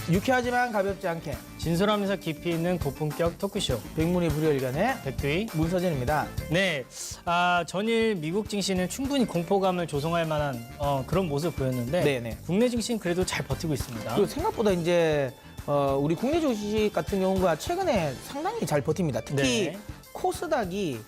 유쾌하지만 가볍지 않게 진솔하면서 깊이 있는 고품격 토크쇼 백문이 불여일견의 백두희 문서진입니다. 네, 전일 미국 증시는 충분히 공포감을 조성할 만한 그런 모습을 보였는데 네네. 국내 증시는 그래도 잘 버티고 있습니다. 그리고 생각보다 이제 우리 국내 주식 같은 경우가 최근에 상당히 잘 버팁니다. 특히 네. 코스닥이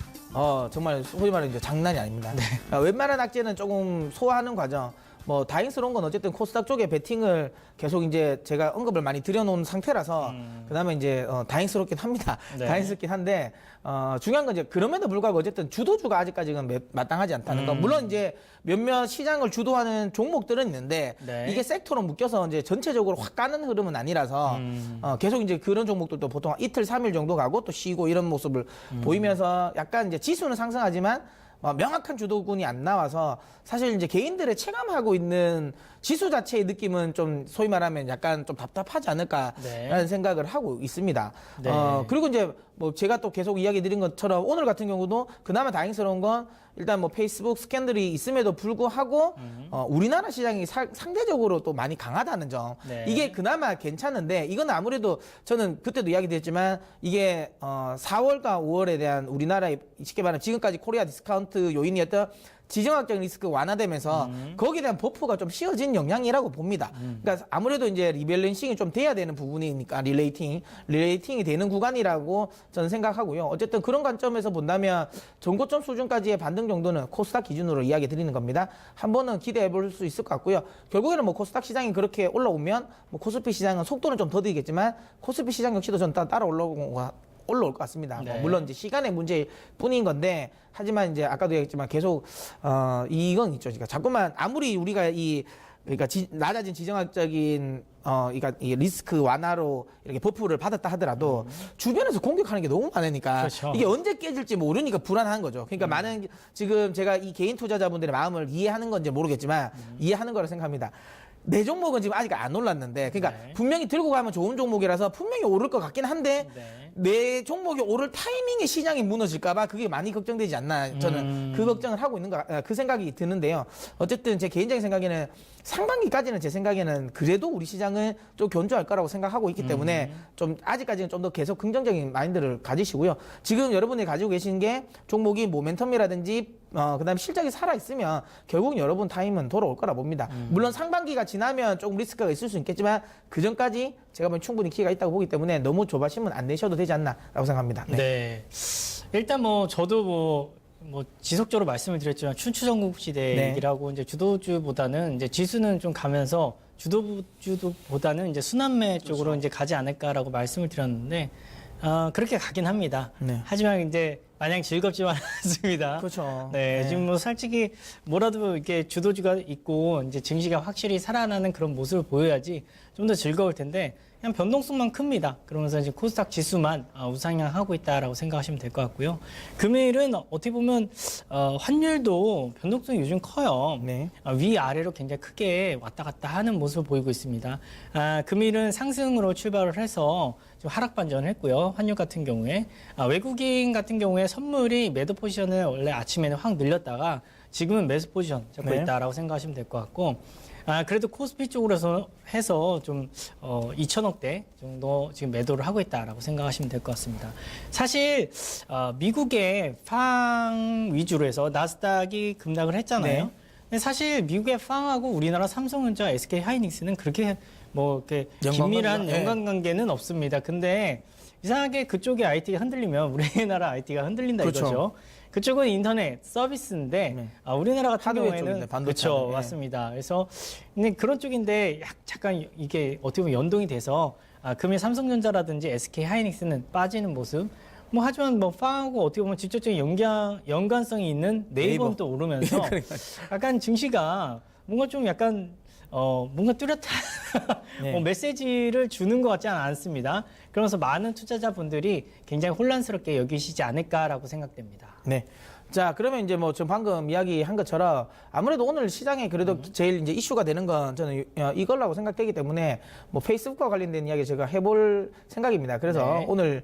정말 소위 말하는 이제 장난이 아닙니다. 네. 웬만한 악재는 조금 소화하는 과정. 뭐 다행스러운 건 어쨌든 코스닥 쪽에 베팅을 계속 이제 제가 언급을 많이 드려놓은 상태라서 그다음에 이제 다행스럽긴 합니다. 네. 다행스럽긴 한데 중요한 건 이제 그럼에도 불구하고 어쨌든 주도주가 아직까지는 마땅하지 않다는 거. 물론 이제 몇몇 시장을 주도하는 종목들은 있는데 네. 이게 섹터로 묶여서 이제 전체적으로 확 가는 흐름은 아니라서 계속 이제 그런 종목들도 보통 이틀, 3일 정도 가고 또 쉬고 이런 모습을 보이면서 약간 이제 지수는 상승하지만 명확한 주도군이 안 나와서 사실 이제 개인들의 체감하고 있는 지수 자체의 느낌은 좀 소위 말하면 약간 좀 답답하지 않을까라는 네. 생각을 하고 있습니다. 네. 그리고 이제 뭐 제가 또 계속 이야기 드린 것처럼 오늘 같은 경우도 그나마 다행스러운 건 일단 뭐 페이스북 스캔들이 있음에도 불구하고 우리나라 시장이 상대적으로 또 많이 강하다는 점. 네. 이게 그나마 괜찮은데 이건 아무래도 저는 그때도 이야기 드렸지만 이게 4월과 5월에 대한 우리나라의 쉽게 말하면 지금까지 코리아 디스카운트 요인이었던 지정학적 리스크 완화되면서 거기에 대한 버프가 좀 씌워진 영향이라고 봅니다. 그러니까 아무래도 이제 리밸런싱이 좀 돼야 되는 부분이니까 릴레이팅이 되는 구간이라고 저는 생각하고요. 어쨌든 그런 관점에서 본다면 전고점 수준까지의 반등 정도는 코스닥 기준으로 이야기 드리는 겁니다. 한 번은 기대해 볼 수 있을 것 같고요. 결국에는 뭐 코스닥 시장이 그렇게 올라오면 뭐 코스피 시장은 속도는 좀 더디겠지만 코스피 시장 역시도 전 따라 올라올 것 같습니다. 네. 물론 이제 시간의 문제일 뿐인 건데 하지만 이제 아까도 얘기했지만 계속 이건 있죠. 그러니까 자꾸만 아무리 우리가 그러니까 낮아진 지정학적인 그러니까 이 리스크 완화로 이렇게 버프를 받았다 하더라도 주변에서 공격하는 게 너무 많으니까 그렇죠. 이게 언제 깨질지 모르니까 불안한 거죠. 그러니까 많은 지금 제가 이 개인 투자자분들의 마음을 이해하는 건지 모르겠지만 이해하는 거라 생각합니다. 내 종목은 지금 아직 안 올랐는데 그러니까 네. 분명히 들고 가면 좋은 종목이라서 분명히 오를 것 같긴 한데 네. 내 종목이 오를 타이밍에 시장이 무너질까 봐 그게 많이 걱정되지 않나 저는 그 걱정을 하고 있는 그 생각이 드는데요. 어쨌든 제 개인적인 생각에는 상반기까지는 제 생각에는 그래도 우리 시장은 좀 견조할 거라고 생각하고 있기 때문에 좀 아직까지는 좀 더 계속 긍정적인 마인드를 가지시고요. 지금 여러분이 가지고 계신 게 종목이 모멘텀이라든지 그다음에 실적이 살아있으면 결국 여러분 타임은 돌아올 거라 봅니다. 물론 상반기가 지나면 조금 리스크가 있을 수 있겠지만 그 전까지 제가 보면 충분히 기회가 있다고 보기 때문에 너무 조바심은 안 내셔도 되지 않나라고 생각합니다. 네. 네. 일단 뭐 저도 뭐 지속적으로 말씀을 드렸지만 춘추전국 시대 네. 얘기라고 이제 주도주보다는 이제 지수는 좀 가면서 주도주보다는 이제 순환매 쪽으로 이제 가지 않을까라고 말씀을 드렸는데 그렇게 가긴 합니다. 네. 하지만 이제 마냥 즐겁지만 않습니다. 그렇죠. 네, 네. 지금 뭐 솔직히 뭐라도 이렇게 주도주가 있고 이제 증시가 확실히 살아나는 그런 모습을 보여야지 좀 더 즐거울 텐데 그냥 변동성만 큽니다. 그러면서 이제 코스닥 지수만 우상향하고 있다라고 생각하시면 될 것 같고요. 금일은 어떻게 보면 환율도 변동성이 요즘 커요. 네. 위아래로 굉장히 크게 왔다 갔다 하는 모습을 보이고 있습니다. 금일은 상승으로 출발을 해서 좀 하락 반전을 했고요. 환율 같은 경우에 외국인 같은 경우에 선물이 매도 포지션을 원래 아침에는 확 늘렸다가 지금은 매수 포지션 잡고 네. 있다라고 생각하시면 될 것 같고 그래도 코스피 쪽으로 해서 좀 2천억대 정도 지금 매도를 하고 있다라고 생각하시면 될 것 같습니다. 사실 미국의 팡 위주로 해서 나스닥이 급락을 했잖아요. 네. 근데 사실 미국의 팡하고 우리나라 삼성전자, SK 하이닉스는 그렇게 뭐 이렇게 긴밀한 네. 연관관계는 없습니다. 근데 이상하게 그쪽의 IT가 흔들리면 우리나라 IT가 흔들린다 그렇죠. 이거죠. 그쪽은 인터넷 서비스인데 네. 우리나라 같은 하드웨어 경우에는 쪽인데, 반도체 그렇죠, 하드웨어. 맞습니다. 그래서 근데 그런 쪽인데 잠깐 이게 어떻게 보면 연동이 돼서 금일 삼성전자라든지 SK 하이닉스는 빠지는 모습. 뭐 하지만 뭐 팡하고 어떻게 보면 직접적인 연관성이 있는 네이버는 네이버. 또 오르면서 약간 증시가 뭔가 좀 약간 뭔가 뚜렷한 네. 메시지를 주는 것 같지 않습니다. 그러면서 많은 투자자분들이 굉장히 혼란스럽게 여기시지 않을까라고 생각됩니다. 네. 자, 그러면 이제 뭐, 저 방금 이야기한 것처럼 아무래도 오늘 시장에 그래도 제일 이제 이슈가 되는 건 저는 이걸라고 생각되기 때문에 뭐 페이스북과 관련된 이야기 제가 해볼 생각입니다. 그래서 네. 오늘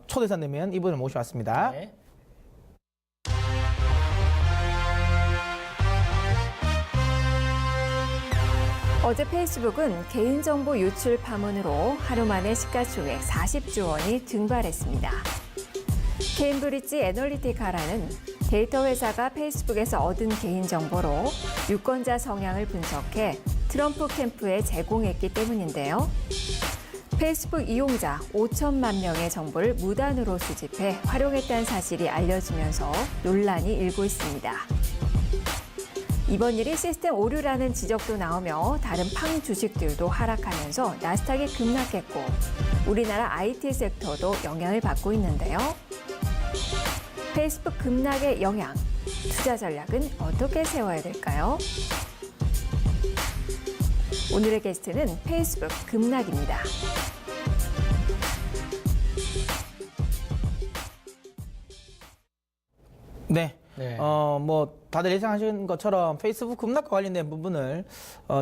초대선 되면 이분을 모셔왔습니다. 네. 어제 페이스북은 개인정보 유출 파문으로 하루 만에 시가총액 40조 원이 증발했습니다. 케임브리지 애널리티카라는 데이터 회사가 페이스북에서 얻은 개인정보로 유권자 성향을 분석해 트럼프 캠프에 제공했기 때문인데요. 페이스북 이용자 5천만 명의 정보를 무단으로 수집해 활용했다는 사실이 알려지면서 논란이 일고 있습니다. 이번 일이 시스템 오류라는 지적도 나오며 다른 팡 주식들도 하락하면서 나스닥이 급락했고 우리나라 IT 섹터도 영향을 받고 있는데요. 페이스북 급락의 영향, 투자 전략은 어떻게 세워야 될까요? 오늘의 게스트는 페이스북 급락입니다. 네. 네. 뭐 다들 예상하신 것처럼 페이스북 급락과 관련된 부분을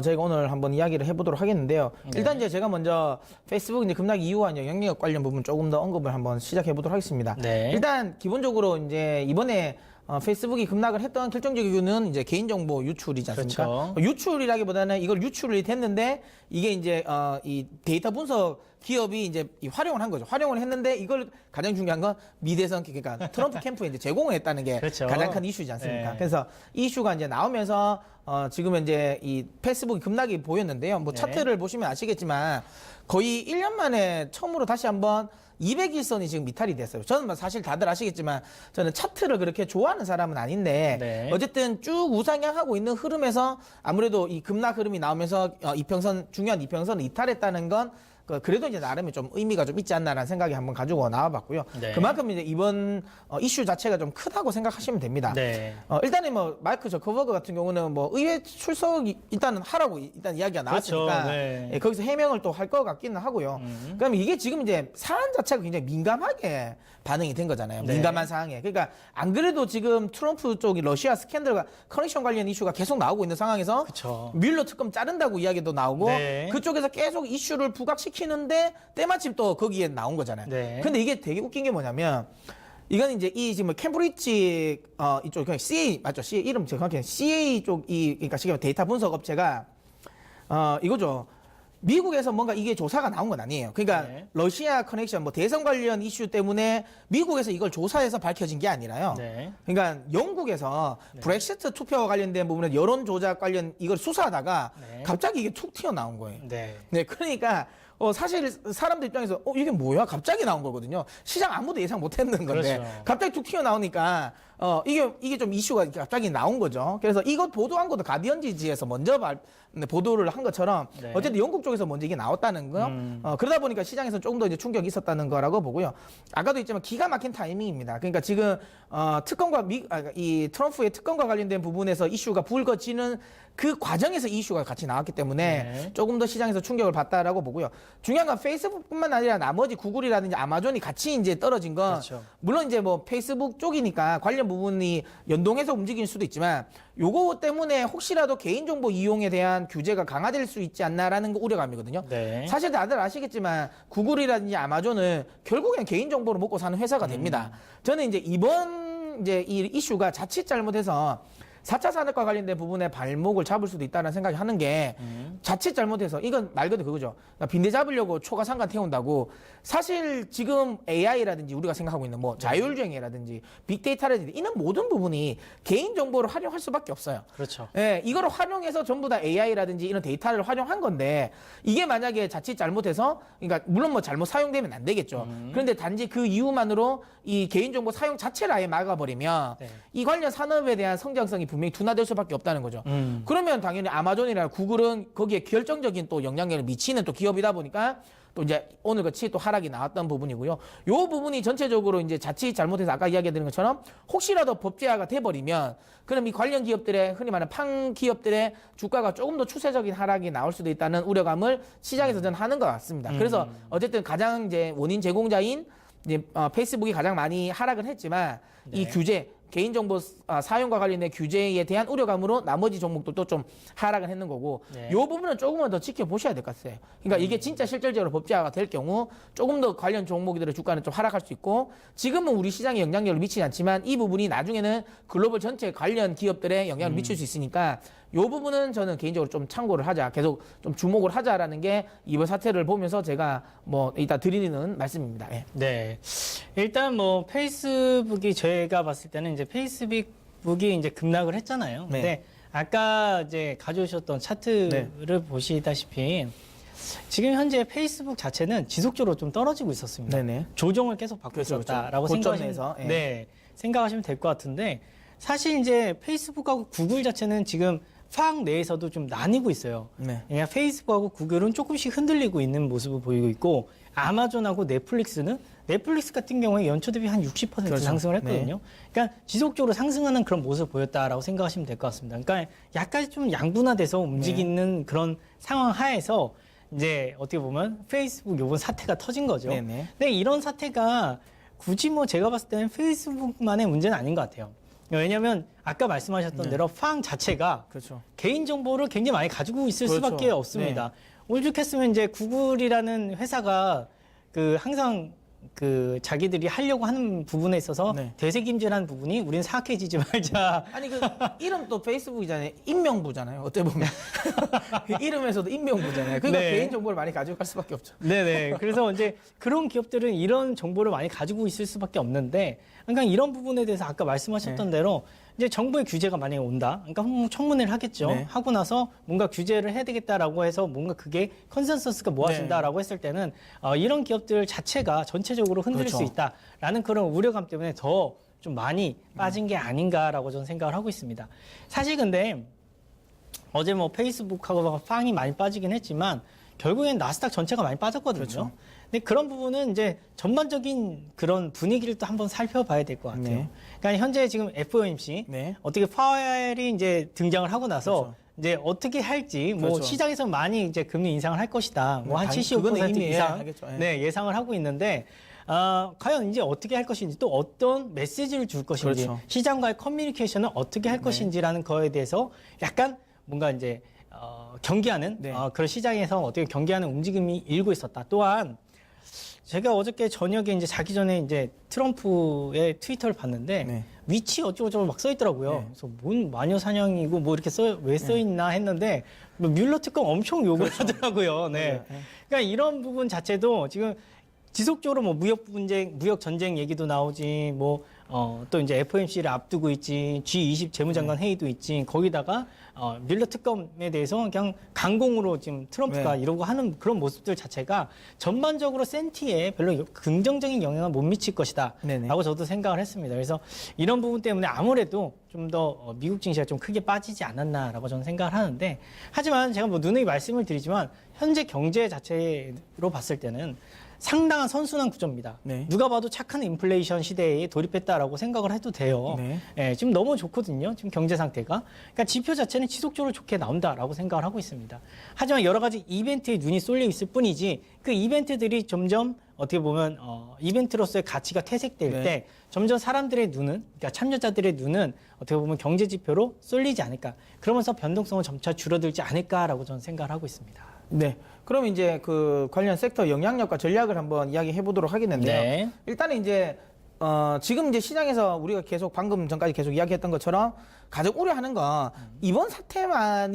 저희가 오늘 한번 이야기를 해보도록 하겠는데요. 네. 일단 이제 제가 먼저 페이스북 이제 급락 이유와 영향력 관련 부분 조금 더 언급을 한번 시작해 보도록 하겠습니다. 네. 일단 기본적으로 이제 이번에 페이스북이 급락을 했던 결정적인 이유는 이제 개인정보 유출이지 않습니까? 그렇죠. 유출이라기보다는 이걸 유출이 됐는데 이게 이제 이 데이터 분석 기업이 이제 활용을 한 거죠. 활용을 했는데 이걸 가장 중요한 건 미대선 그러니까 트럼프 캠프에 이제 제공을 했다는 게 그렇죠. 가장 큰 이슈지 않습니까? 네. 그래서 이 이슈가 이제 나오면서 지금 이제 이 페이스북이 급락이 보였는데요. 뭐 네. 차트를 보시면 아시겠지만 거의 1년 만에 처음으로 다시 한번 200일선이 지금 미탈이 됐어요. 저는 뭐 사실 다들 아시겠지만 저는 차트를 그렇게 좋아하는 사람은 아닌데 네. 어쨌든 쭉 우상향하고 있는 흐름에서 아무래도 이 급락 흐름이 나오면서 이평선 중요한 이평선을 이탈했다는 건 그래도 이제 나름의 좀 의미가 좀 있지 않나라는 생각이 한번 가지고 나와봤고요. 네. 그만큼 이제 이번 이슈 자체가 좀 크다고 생각하시면 됩니다. 네. 일단은 뭐 마이크 저커버그 같은 경우는 뭐 의회 출석이 일단은 하라고 일단 이야기가 나왔으니까 그렇죠. 네. 예, 거기서 해명을 또 할 것 같기는 하고요. 그러면 이게 지금 이제 사안 자체가 굉장히 민감하게 반응이 된 거잖아요. 네. 민감한 상황에. 그러니까 안 그래도 지금 트럼프 쪽이 러시아 스캔들과 커넥션 관련 이슈가 계속 나오고 있는 상황에서 그쵸. 뮬러 특검 자른다고 이야기도 나오고 네. 그쪽에서 계속 이슈를 부각시키는데 때마침 또 거기에 나온 거잖아요. 네. 근데 이게 되게 웃긴 게 뭐냐면 이건 이제 이 지금 캠브리지 이쪽 그냥 CA 맞죠? CA 이름 정확히 CA 쪽이 그러니까 지금 데이터 분석 업체가 이거죠. 미국에서 뭔가 이게 조사가 나온 건 아니에요. 그러니까 네. 러시아 커넥션 뭐 대선 관련 이슈 때문에 미국에서 이걸 조사해서 밝혀진 게 아니라요. 네. 그러니까 영국에서 브렉시트 투표와 관련된 부분에 여론 조작 관련 이걸 수사하다가 네. 갑자기 이게 툭 튀어나온 거예요. 네. 네, 그러니까 사실 사람들 입장에서 이게 뭐야? 갑자기 나온 거거든요. 시장 아무도 예상 못 했는 건데 그렇죠. 갑자기 툭 튀어나오니까 이게 좀 이슈가 갑자기 나온 거죠. 그래서 이것 보도한 것도 가디언지지에서 먼저 보도를 한 것처럼 네. 어쨌든 영국 쪽에서 먼저 이게 나왔다는 거. 그러다 보니까 시장에서 조금 더 이제 충격이 있었다는 거라고 보고요. 아까도 있지만 기가 막힌 타이밍입니다. 그러니까 지금 특검과 이 트럼프의 특검과 관련된 부분에서 이슈가 불거지는 그 과정에서 이 이슈가 같이 나왔기 때문에 네. 조금 더 시장에서 충격을 받다라고 보고요. 중요한 건 페이스북뿐만 아니라 나머지 구글이라든지 아마존이 같이 이제 떨어진 건 그렇죠. 물론 이제 뭐 페이스북 쪽이니까 관련 부분이 연동해서 움직일 수도 있지만 요거 때문에 혹시라도 개인정보 이용에 대한 규제가 강화될 수 있지 않나라는 거 우려감이거든요. 네. 사실 다들 아시겠지만 구글이라든지 아마존은 결국엔 개인정보로 먹고 사는 회사가 됩니다. 저는 이제 이번 이제 이 이슈가 자칫 잘못해서 4차 산업과 관련된 부분에 발목을 잡을 수도 있다는 생각이 하는 게 자칫 잘못해서 이건 말 그대로 그거죠. 그러니까 빈대 잡으려고 초과 상관 태운다고 사실 지금 AI라든지 우리가 생각하고 있는 뭐 자율주행이라든지 빅데이터라든지 이런 모든 부분이 개인정보를 활용할 수밖에 없어요. 그렇죠. 예, 이거를 활용해서 전부 다 AI라든지 이런 데이터를 활용한 건데 이게 만약에 자칫 잘못해서 그러니까 물론 뭐 잘못 사용되면 안 되겠죠. 그런데 단지 그 이유만으로 이 개인정보 사용 자체를 아예 막아버리면 네. 이 관련 산업에 대한 성장성이 분명히 둔화될 수밖에 없다는 거죠. 그러면 당연히 아마존이나 구글은 거기에 결정적인 또 영향력을 미치는 또 기업이다 보니까 또 이제 오늘 같이 또 하락이 나왔던 부분이고요. 요 부분이 전체적으로 이제 자칫 잘못해서 아까 이야기드린 것처럼 혹시라도 법제화가 돼버리면 그럼 이 관련 기업들의 흔히 말하는 팡 기업들의 주가가 조금 더 추세적인 하락이 나올 수도 있다는 우려감을 시장에서 저는 하는 것 같습니다. 그래서 어쨌든 가장 이제 원인 제공자인 이제 페이스북이 가장 많이 하락을 했지만 이 네. 규제 개인정보 사용과 관련된 규제에 대한 우려감으로 나머지 종목들도 좀 하락을 했는 거고 네. 이 부분은 조금만 더 지켜보셔야 될 것 같아요. 그러니까 이게 진짜 실질적으로 법제화가 될 경우 조금 더 관련 종목들의 주가는 좀 하락할 수 있고 지금은 우리 시장에 영향력을 미치지 않지만 이 부분이 나중에는 글로벌 전체 관련 기업들에 영향을 미칠 수 있으니까 요 부분은 저는 개인적으로 좀 참고를 하자, 계속 좀 주목을 하자라는 게 이번 사태를 보면서 제가 뭐 이따 드리는 말씀입니다. 예. 네. 일단 뭐 페이스북이 제가 봤을 때는 이제 페이스북이 이제 급락을 했잖아요. 네. 근데 아까 이제 가져오셨던 차트를 보시다시피 지금 현재 페이스북 자체는 지속적으로 좀 떨어지고 있었습니다. 네네. 조정을 계속 받고 그렇죠, 있었다라고 고점에서, 생각하시면, 예. 네, 생각하시면 될 것 같은데 사실 이제 페이스북하고 구글 자체는 지금 팡 내에서도 좀 나뉘고 있어요. 네. 그냥 페이스북하고 구글은 조금씩 흔들리고 있는 모습을 보이고 있고 아마존하고 넷플릭스 같은 경우에 연초 대비 한 60% 그렇죠. 상승을 했거든요. 그러니까 지속적으로 상승하는 그런 모습을 보였다라고 생각하시면 될 것 같습니다. 그러니까 약간 좀 양분화돼서 움직이는 그런 상황 하에서 이제 어떻게 보면 페이스북 요번 사태가 터진 거죠. 네네. 근데 이런 사태가 굳이 뭐 제가 봤을 때는 페이스북만의 문제는 아닌 것 같아요. 왜냐하면 아까 말씀하셨던 대로 팡 자체가 그렇죠. 개인 정보를 굉장히 많이 가지고 있을 그렇죠. 수밖에 없습니다. 오죽했으면 이제 구글이라는 회사가 그 항상 그 자기들이 하려고 하는 부분에 있어서 네. 되새김질한 부분이 우리는 사악해지지 말자. 아니 그 이름도 페이스북이잖아요. 인명부잖아요. 어떻게 보면 그 이름에서도 인명부잖아요. 그러니까 네. 개인 정보를 많이 가져갈 수밖에 없죠. 네네. 그래서 이제 그런 기업들은 이런 정보를 많이 가지고 있을 수밖에 없는데, 그러니까 이런 부분에 대해서 아까 말씀하셨던 대로 이제 정부의 규제가 만약에 온다. 그러니까 청문회를 하겠죠. 네. 하고 나서 뭔가 규제를 해야 되겠다라고 해서 뭔가 그게 컨센서스가 모아진다라고 했을 때는 이런 기업들 자체가 전체적으로 흔들릴 그렇죠. 수 있다라는 그런 우려감 때문에 더 좀 많이 빠진 게 아닌가라고 저는 생각을 하고 있습니다. 사실 근데 어제 뭐 페이스북하고 팡이 많이 빠지긴 했지만 결국엔 나스닥 전체가 많이 빠졌거든요. 그렇죠. 근데 그런 부분은 이제 전반적인 그런 분위기를 또 한번 살펴봐야 될 것 같아요. 네. 그러니까 현재 지금 FOMC 네. 어떻게 파웰이 이제 등장을 하고 나서 그렇죠. 이제 어떻게 할지 뭐 그렇죠. 시장에서 많이 이제 금리 인상을 할 것이다. 뭐 한 당- 75% 그거는 이미 이상 하겠죠. 예. 네, 예상을 하고 있는데 과연 이제 어떻게 할 것인지 또 어떤 메시지를 줄 것인지 그렇죠. 시장과의 커뮤니케이션을 어떻게 할 것인지라는 거에 대해서 약간 뭔가 이제 경계하는 네. 그런 시장에서 어떻게 경계하는 움직임이 일고 있었다. 또한 제가 어저께 저녁에 이제 자기 전에 이제 트럼프의 트위터를 봤는데 네. 위치 어쩌고저쩌고 막 써 있더라고요. 네. 그래서 뭔 마녀 사냥이고 뭐 이렇게 왜 써 있나 했는데 뭐 뮬러 특검 엄청 요구를 하더라고요. 네. 맞아요. 네. 그러니까 이런 부분 자체도 지금 지속적으로 뭐 무역 전쟁 얘기도 나오지 뭐 또 이제 FOMC를 앞두고 있지 G20 재무장관 회의도 있지 거기다가 뮬러 특검에 대해서 그냥 강공으로 지금 트럼프가 네. 이러고 하는 그런 모습들 자체가 전반적으로 센티에 별로 긍정적인 영향을 못 미칠 것이다 네네. 라고 저도 생각을 했습니다. 그래서 이런 부분 때문에 아무래도 좀 더 미국 증시가 좀 크게 빠지지 않았나라고 저는 생각을 하는데 하지만 제가 뭐 누누이 말씀을 드리지만 현재 경제 자체로 봤을 때는 상당한 선순환 구조입니다. 네. 누가 봐도 착한 인플레이션 시대에 돌입했다라고 생각을 해도 돼요. 네. 예, 지금 너무 좋거든요. 지금 경제 상태가. 그러니까 지표 자체는 지속적으로 좋게 나온다라고 생각을 하고 있습니다. 하지만 여러 가지 이벤트에 눈이 쏠려 있을 뿐이지 그 이벤트들이 점점 어떻게 보면 이벤트로서의 가치가 퇴색될 네. 때 점점 사람들의 눈은 그러니까 참여자들의 눈은 어떻게 보면 경제 지표로 쏠리지 않을까. 그러면서 변동성은 점차 줄어들지 않을까라고 저는 생각을 하고 있습니다. 네. 그럼 이제 그 관련 섹터 영향력과 전략을 한번 이야기해 보도록 하겠는데요. 네. 일단은 이제 지금 이제 시장에서 우리가 계속 방금 전까지 계속 이야기했던 것처럼 가장 우려하는 건 이번 사태가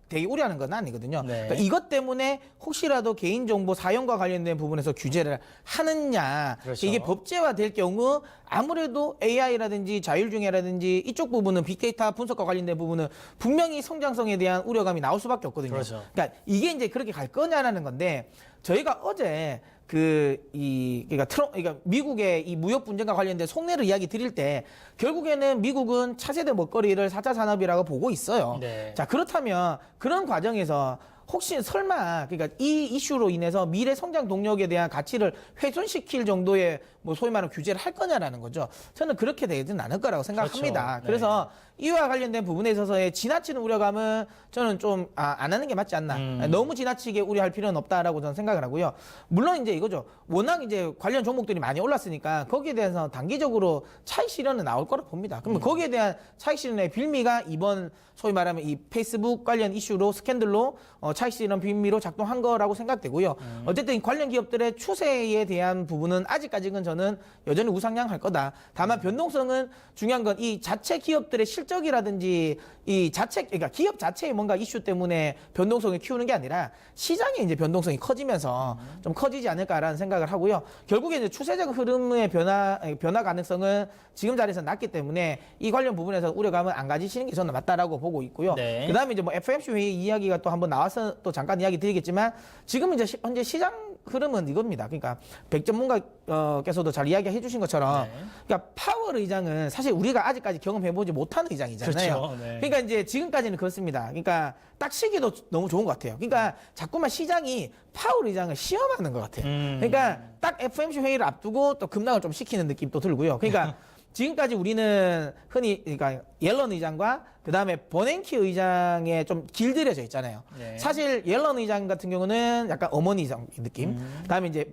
되게 우려하는 건 아니거든요. 네. 그러니까 이것 때문에 혹시라도 개인정보 사용과 관련된 부분에서 규제를 하느냐. 그렇죠. 이게 법제화 될 경우 아무래도 AI라든지 자율중개라든지 이쪽 부분은 빅데이터 분석과 관련된 부분은 분명히 성장성에 대한 우려감이 나올 수밖에 없거든요. 그렇죠. 그러니까 이게 이제 그렇게 갈 거냐라는 건데 저희가 어제 그러니까 미국의 이 무역 분쟁과 관련된 속내를 이야기 드릴 때 결국에는 미국은 차세대 먹거리를 4차 산업이라고 보고 있어요. 네. 자, 그렇다면 그런 과정에서 혹시 설마 그러니까 이 이슈로 인해서 미래 성장 동력에 대한 가치를 훼손시킬 정도의 뭐 소위 말하는 규제를 할 거냐라는 거죠. 저는 그렇게 되지는 않을 거라고 생각합니다. 그렇죠. 네. 그래서 이와 관련된 부분에 있어서의 지나치는 우려감은 저는 좀 안 하는 게 맞지 않나. 너무 지나치게 우려할 필요는 없다라고 저는 생각을 하고요. 물론 이제 이거죠. 워낙 이제 관련 종목들이 많이 올랐으니까 거기에 대해서 단기적으로 차익 실현은 나올 거라고 봅니다. 그러면 거기에 대한 차익 실현의 빌미가 이번 소위 말하면 이 페이스북 관련 이슈로 스캔들로 차익 실현 빌미로 작동한 거라고 생각되고요. 어쨌든 이 관련 기업들의 추세에 대한 부분은 아직까지는 관련해서는 여전히 우상향할 거다. 다만 변동성은 중요한 건 이 자체 기업들의 실적이라든지 그러니까 기업 자체의 뭔가 이슈 때문에 변동성을 키우는 게 아니라 시장의 이제 변동성이 커지면서 좀 커지지 않을까라는 생각을 하고요. 결국에 이제 추세적 흐름의 변화 가능성은 지금 자리에서 낮기 때문에 이 관련 부분에서 우려감은 안 가지시는 게 저는 맞다라고 보고 있고요. 네. 그다음에 이제 뭐 FOMC 회의 이야기가 또 한번 나와서 또 잠깐 이야기 드리겠지만 지금 이제 현재 시장 흐름은 이겁니다. 그러니까 백 전문가께서도 잘 이야기해 주신 것처럼 그러니까 파월 의장은 사실 우리가 아직까지 경험해보지 못한 의장이잖아요. 그렇죠. 네. 그러니까 이제 지금까지는 그렇습니다. 그러니까 딱 시기도 너무 좋은 것 같아요. 그러니까 자꾸만 시장이 파월 의장을 시험하는 것 같아요. 그러니까 딱 FOMC 회의를 앞두고 또 급락을 좀 시키는 느낌도 들고요. 그러니까 지금까지 우리는 흔히 그러니까 옐런 의장과 그다음에 버냉키 의장에 좀 길들여져 있잖아요. 네. 사실 옐런 의장 같은 경우는 약간 어머니 의 느낌. 그다음에 이제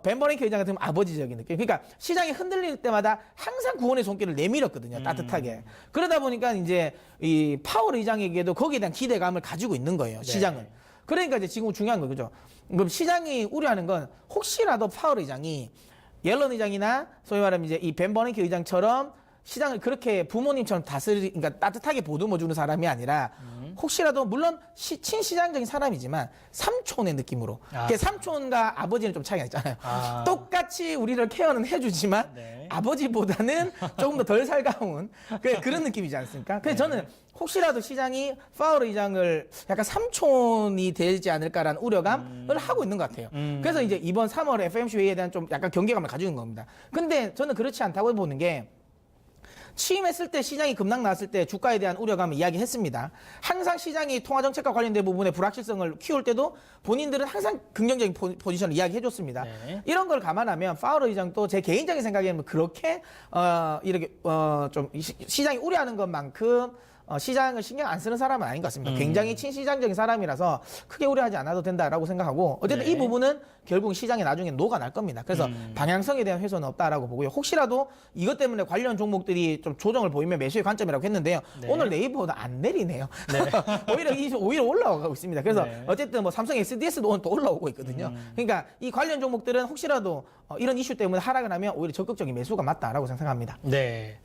벤 버냉키 의장 같은 경우는 아버지적인 느낌. 그러니까 시장이 흔들릴 때마다 항상 구원의 손길을 내밀었거든요. 따뜻하게. 그러다 보니까 이제 이 파월 의장에게도 거기에 대한 기대감을 가지고 있는 거예요. 시장은. 그러니까 이제 지금 중요한 거죠. 그럼 시장이 우려하는 건 혹시라도 파월 의장이 옐런 의장이나 소위 말하면 이제 이 벤 버냉키 의장처럼 시장을 그렇게 부모님처럼 그러니까 따뜻하게 보듬어주는 사람이 아니라 혹시라도 물론 친시장적인 사람이지만 삼촌의 느낌으로. 삼촌과 아버지는 좀 차이가 있잖아요. 똑같이 우리를 케어는 해주지만 아버지보다는 조금 더 덜 살가운 그런 느낌이지 않습니까? 그래서 저는 혹시라도 시장이 파월 의장을 약간 삼촌이 되지 않을까라는 우려감을 하고 있는 것 같아요. 그래서 이제 이번 3월 FOMC 회의에 대한 좀 약간 경계감을 가지고 있는 겁니다. 근데 저는 그렇지 않다고 보는 게 취임했을 때 시장이 급락 나왔을 때 주가에 대한 우려감을 이야기했습니다. 항상 시장이 통화정책과 관련된 부분에 불확실성을 키울 때도 본인들은 항상 긍정적인 포지션을 이야기해줬습니다. 이런 걸 감안하면 파월 의장도 제 개인적인 생각에는 그렇게 이렇게 좀 시장이 우려하는 것만큼 시장을 신경 안 쓰는 사람은 아닌 것 같습니다. 굉장히 친시장적인 사람이라서 크게 우려하지 않아도 된다라고 생각하고 어쨌든 이 부분은 결국 시장에 나중에 녹아날 겁니다. 그래서 방향성에 대한 훼손은 없다라고 보고요. 혹시라도 이것 때문에 관련 종목들이 좀 조정을 보이면 매수의 관점이라고 했는데요. 오늘 네이버는 안 내리네요. 오히려 올라가고 있습니다. 그래서 어쨌든 뭐 삼성 SDS도 오늘 또 올라오고 있거든요. 그러니까 이 관련 종목들은 혹시라도 이런 이슈 때문에 하락을 하면 오히려 적극적인 매수가 맞다라고 생각합니다. 네.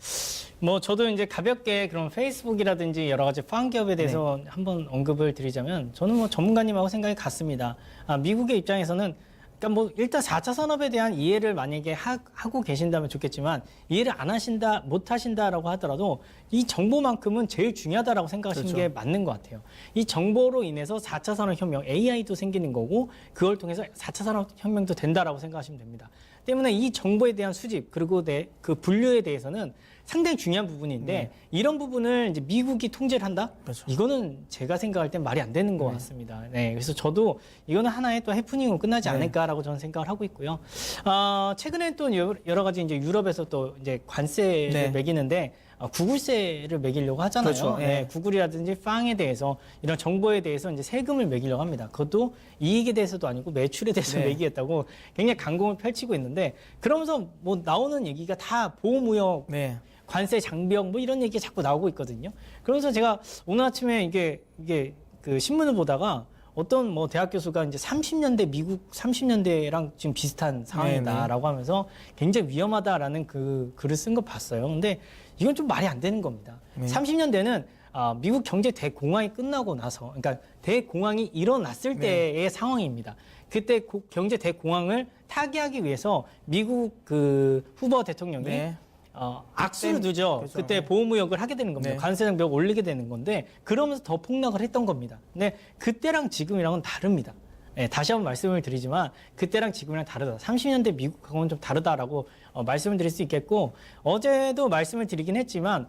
뭐 저도 이제 가볍게 그런 페이스북이라든지 여러 가지 팡 기업에 대해서 한번 언급을 드리자면 저는 뭐 전문가님하고 생각이 같습니다. 미국의 입장에서는 그러니까 뭐 일단 4차 산업에 대한 이해를 만약에 하고 계신다면 좋겠지만 이해를 안 하신다, 못 하신다라고 하더라도 이 정보만큼은 제일 중요하다라고 생각하시는 게 맞는 것 같아요. 이 정보로 인해서 4차 산업혁명, AI도 생기는 거고 그걸 통해서 4차 산업혁명도 된다라고 생각하시면 됩니다. 때문에 이 정보에 대한 수집 그리고 그 분류에 대해서는 상당히 중요한 부분인데 이런 부분을 이제 미국이 통제를 한다? 이거는 제가 생각할 땐 말이 안 되는 것 같습니다. 네, 그래서 저도 이거는 하나의 또 해프닝으로 끝나지 않을까라고 저는 생각을 하고 있고요. 최근에 또 여러 가지 이제 유럽에서 또 이제 관세를 매기는데 구글세를 매기려고 하잖아요. 그렇죠. 네, 구글이라든지 팡에 대해서 이런 정보에 대해서 이제 세금을 매기려고 합니다. 그것도 이익에 대해서도 아니고 매출에 대해서 매기겠다고 굉장히 강공을 펼치고 있는데 그러면서 뭐 나오는 얘기가 다 보호무역 관세 장벽 뭐 이런 얘기가 자꾸 나오고 있거든요. 그러면서 제가 오늘 아침에 이게 그 신문을 보다가 어떤 뭐 대학 교수가 이제 30년대 미국 30년대랑 지금 비슷한 상황이다라고 하면서 굉장히 위험하다라는 그 글을 쓴 거 봤어요. 근데 이건 좀 말이 안 되는 겁니다. 30년대는 미국 경제 대공황이 끝나고 나서, 그러니까 대공황이 일어났을 때의 상황입니다. 그때 경제 대공황을 타개하기 위해서 미국 그 후보 대통령이 악수를 두죠. 그렇죠. 그때 보호무역을 하게 되는 겁니다. 관세 장벽 올리게 되는 건데 그러면서 더 폭락을 했던 겁니다. 근데 그때랑 지금이랑은 다릅니다. 네, 다시 한번 말씀을 드리지만 그때랑 지금이랑 다르다. 30년대 미국하고는 좀 다르다라고 말씀을 드릴 수 있겠고 어제도 말씀을 드리긴 했지만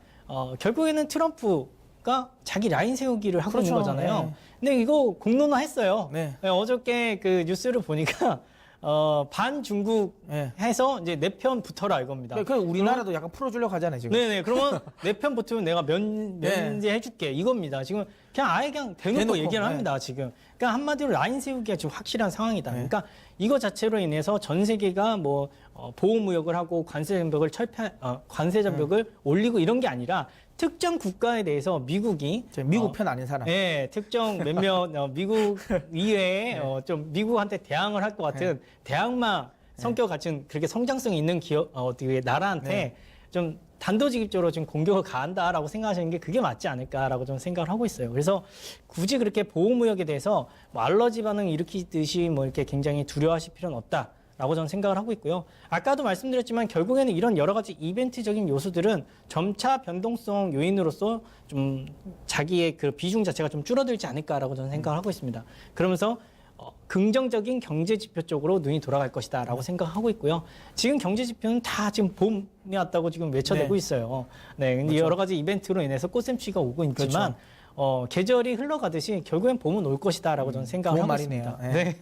결국에는 트럼프가 자기 라인 세우기를 하고 있는 거잖아요. 근데 이거 공론화했어요. 어저께 그 뉴스를 보니까 반중국 해서 이제 내 편 붙어라 이겁니다. 그 우리나라도 약간 풀어주려고 하잖아요 지금. 네네. 그러면 내 편 붙으면 내가 면제해줄게 이겁니다. 지금 그냥 아예 그냥 대놓고 얘기를 합니다 지금. 그러니까 한마디로 라인 세우기가 지금 확실한 상황이다. 그러니까 이거 자체로 인해서 전 세계가 뭐 보호무역을 하고 관세 장벽을 올리고 이런 게 아니라. 특정 국가에 대해서 미국이 미국 편 아닌 사람. 특정 몇몇 미국 이외에 좀 미국한테 대항을 할 것 같은 대항마 성격 같은 그렇게 성장성이 있는 기업 어떻게 나라한테 좀 단도직입적으로 지금 공격을 가한다라고 생각하시는 게 그게 맞지 않을까라고 좀 생각을 하고 있어요. 그래서 굳이 그렇게 보호무역에 대해서 뭐 알러지 반응 일으키듯이 뭐 이렇게 굉장히 두려워하실 필요는 없다라고 저는 생각을 하고 있고요. 아까도 말씀드렸지만 결국에는 이런 여러 가지 이벤트적인 요소들은 점차 변동성 요인으로서 좀 자기의 그 비중 자체가 좀 줄어들지 않을까라고 저는 생각을 하고 있습니다. 그러면서 긍정적인 경제 지표 쪽으로 눈이 돌아갈 것이다라고 생각하고 있고요. 지금 경제 지표는 다 지금 봄이 왔다고 지금 외쳐대고 있어요. 네, 근데 그렇죠. 여러 가지 이벤트로 인해서 꽃샘추위가 오고 있지만 계절이 흘러가듯이 결국엔 봄은 올 것이다라고 저는 생각을 좋은 하고 말이네요. 있습니다. 네. 네.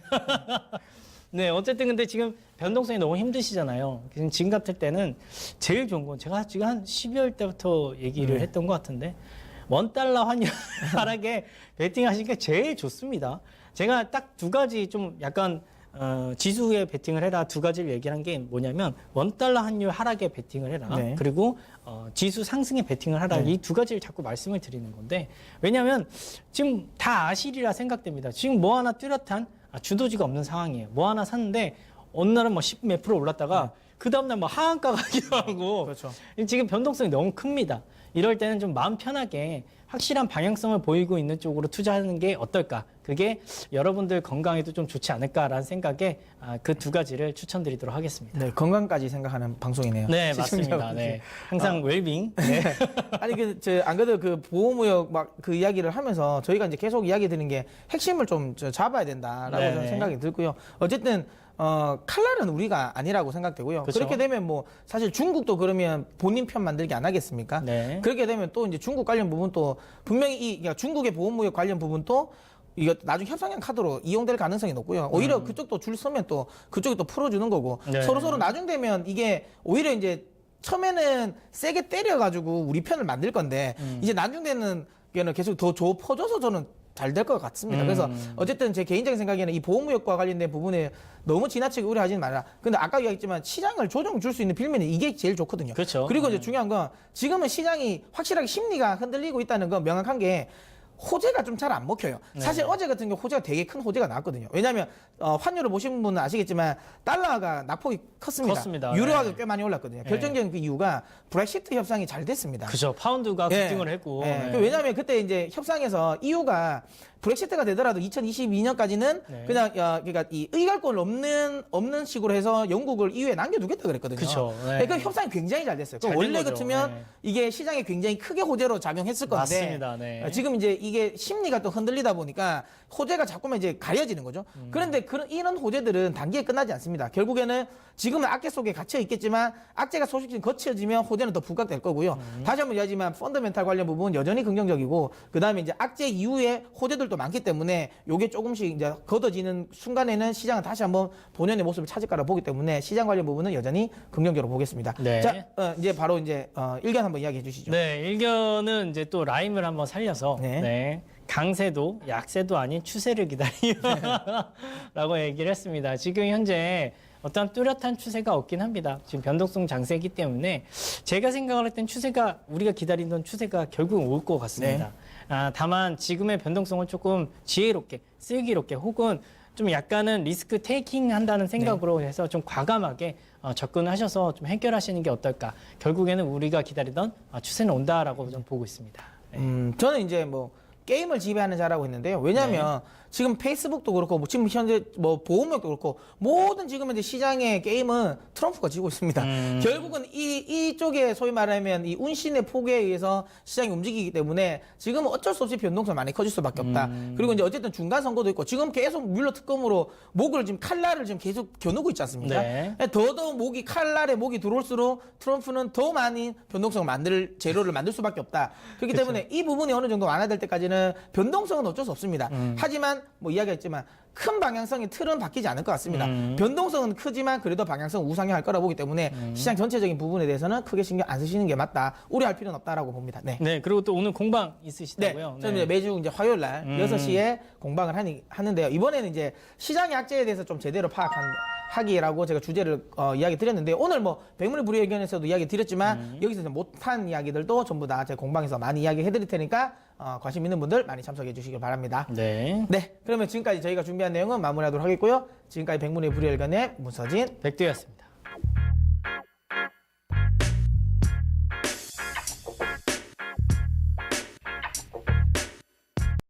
네, 어쨌든 근데 지금 변동성이 너무 힘드시잖아요. 지금 같을 때는 제일 좋은 건 제가 지금 한 12월 때부터 얘기를 했던 것 같은데 $1 환율 하락에 베팅하시는 게 제일 좋습니다. 제가 딱 두 가지 좀 약간 지수에 베팅을 해라 두 가지를 얘기한 게 뭐냐면 $1 환율 하락에 베팅을 해라. 네. 그리고 지수 상승에 베팅을 하라. 이 두 가지를 자꾸 말씀을 드리는 건데 왜냐하면 지금 다 아시리라 생각됩니다. 지금 뭐 하나 뚜렷한 주도지가 없는 상황이에요. 뭐 하나 샀는데 어느 날은 뭐 10 몇 프로 올랐다가 그 다음날 뭐 하한가 가기도 하고 그렇죠. 지금 변동성이 너무 큽니다. 이럴 때는 좀 마음 편하게 확실한 방향성을 보이고 있는 쪽으로 투자하는 게 어떨까? 그게 여러분들 건강에도 좀 좋지 않을까라는 생각에 그 두 가지를 추천드리도록 하겠습니다. 네, 건강까지 생각하는 방송이네요. 네, 맞습니다. 네. 항상 웰빙. 네. 아니 안 그래도 그 보호무역 막 그 이야기를 하면서 저희가 이제 계속 이야기 드리는 게 핵심을 좀 잡아야 된다라고 네. 저는 생각이 들고요. 어쨌든 칼날은 우리가 아니라고 생각되고요. 그쵸. 그렇게 되면 뭐 사실 중국도 그러면 본인 편 만들기 안 하겠습니까? 네. 그렇게 되면 또 이제 중국 관련 부분도 분명히 그러니까 중국의 보호무역 관련 부분도 이거 나중에 협상형 카드로 이용될 가능성이 높고요. 오히려 그쪽도 줄 서면 또 그쪽이 또 풀어주는 거고 네. 서로 나중 되면 이게 오히려 이제 처음에는 세게 때려가지고 우리 편을 만들 건데 이제 나중 되는 게는 계속 더 퍼져서 저는 잘 될 것 같습니다. 그래서 어쨌든 제 개인적인 생각에는 이 보호무역과 관련된 부분에 너무 지나치게 우려하지는 말라. 근데 아까 이야기했지만 시장을 조정 줄 수 있는 빌미는 이게 제일 좋거든요. 그렇죠. 그리고 이제 중요한 건 지금은 시장이 확실하게 심리가 흔들리고 있다는 건 명확한 게 호재가 좀 잘 안 먹혀요. 사실 어제 같은 경우 호재가 되게 큰 호재가 나왔거든요. 왜냐하면 환율을 보신 분은 아시겠지만 달러가 낙폭이 컸습니다. 컸습니다. 유로화가 네. 꽤 많이 올랐거든요. 결정적인 그 이유가 브렉시트 협상이 잘 됐습니다. 그죠. 파운드가 급등을 했고. 예. 네. 왜냐하면 그때 이제 협상에서 EU가 브렉시트가 되더라도 2022년까지는 네. 그냥 그러니까 이 의결권 없는 식으로 해서 영국을 EU에 남겨두겠다 그랬거든요. 그쵸. 네. 그 협상이 굉장히 잘 됐어요. 잘된 원래 거죠. 같으면 네. 이게 시장에 굉장히 크게 호재로 작용했을 건데 맞습니다. 네. 지금 이제 이게 심리가 또 흔들리다 보니까 호재가 자꾸만 이제 가려지는 거죠. 그런데 이런 호재들은 단기에 끝나지 않습니다. 결국에는 지금은 악재 속에 갇혀 있겠지만 악재가 소식적인 거쳐지면 호재는 더 부각될 거고요. 다시 한번 이야기하지만 펀더멘탈 관련 부분은 여전히 긍정적이고 그다음에 이제 악재 이후에 호재들도 많기 때문에 요게 조금씩 이제 걷어지는 순간에는 시장은 다시 한번 본연의 모습을 찾을 거라 보기 때문에 시장 관련 부분은 여전히 긍정적으로 보겠습니다. 네. 자, 이제 바로 이제 일견 한번 이야기해 주시죠. 네, 일견은 이제 또 라임을 한번 살려서 네. 네. 강세도 약세도 아닌 추세를 기다리라고 얘기를 했습니다. 지금 현재 어떤 뚜렷한 추세가 없긴 합니다. 지금 변동성 장세이기 때문에 제가 생각할 땐 추세가 우리가 기다리던 추세가 결국 올 것 같습니다. 다만 지금의 변동성을 조금 지혜롭게 슬기롭게 혹은 좀 약간은 리스크 테이킹 한다는 생각으로 해서 좀 과감하게 접근하셔서 좀 해결하시는 게 어떨까. 결국에는 우리가 기다리던 추세는 온다라고 좀 보고 있습니다. 네. 저는 이제 뭐 게임을 지배하는 자라고 했는데요. 왜냐하면 지금 페이스북도 그렇고 뭐 지금 현재 뭐 보호무역도 그렇고 모든 지금 이제 시장의 게임은 트럼프가 지고 있습니다. 결국은 이쪽에 소위 말하면 이 운신의 폭에 의해서 시장이 움직이기 때문에 지금은 어쩔 수 없이 변동성이 많이 커질 수밖에 없다. 그리고 이제 어쨌든 중간 선거도 있고 지금 계속 뮬러 특검으로 목을 지금 칼날을 지금 계속 겨누고 있지 않습니까? 네. 더더욱 칼날에 목이 들어올수록 트럼프는 더 많은 변동성을 만들 재료를 만들 수밖에 없다. 그렇기 때문에 이 부분이 어느 정도 완화될 때까지는 변동성은 어쩔 수 없습니다. 하지만 뭐 이야기했지만 큰 방향성의 틀은 바뀌지 않을 것 같습니다. 변동성은 크지만 그래도 방향성은 우상향할 거라 보기 때문에 시장 전체적인 부분에 대해서는 크게 신경 안 쓰시는 게 맞다. 우려할 필요는 없다라고 봅니다. 네. 네, 그리고 또 오늘 공방 네, 있으시다고요? 저는 이제 매주 이제 화요일 날 6시에 공방을 하는데요. 이번에는 이제 시장의 악재에 대해서 좀 제대로 파악하기라고 제가 주제를 이야기 드렸는데 오늘 뭐 백문의 불여의견에서도 이야기 드렸지만 여기서 이제 못한 이야기들도 전부 다 제 공방에서 많이 이야기 해드릴 테니까 관심 있는 분들 많이 참석해 주시길 바랍니다. 네. 네, 그러면 지금까지 저희가 준비한 내용은 마무리하도록 하겠고요. 지금까지 백문의 불여일견의 문서진 백두였습니다.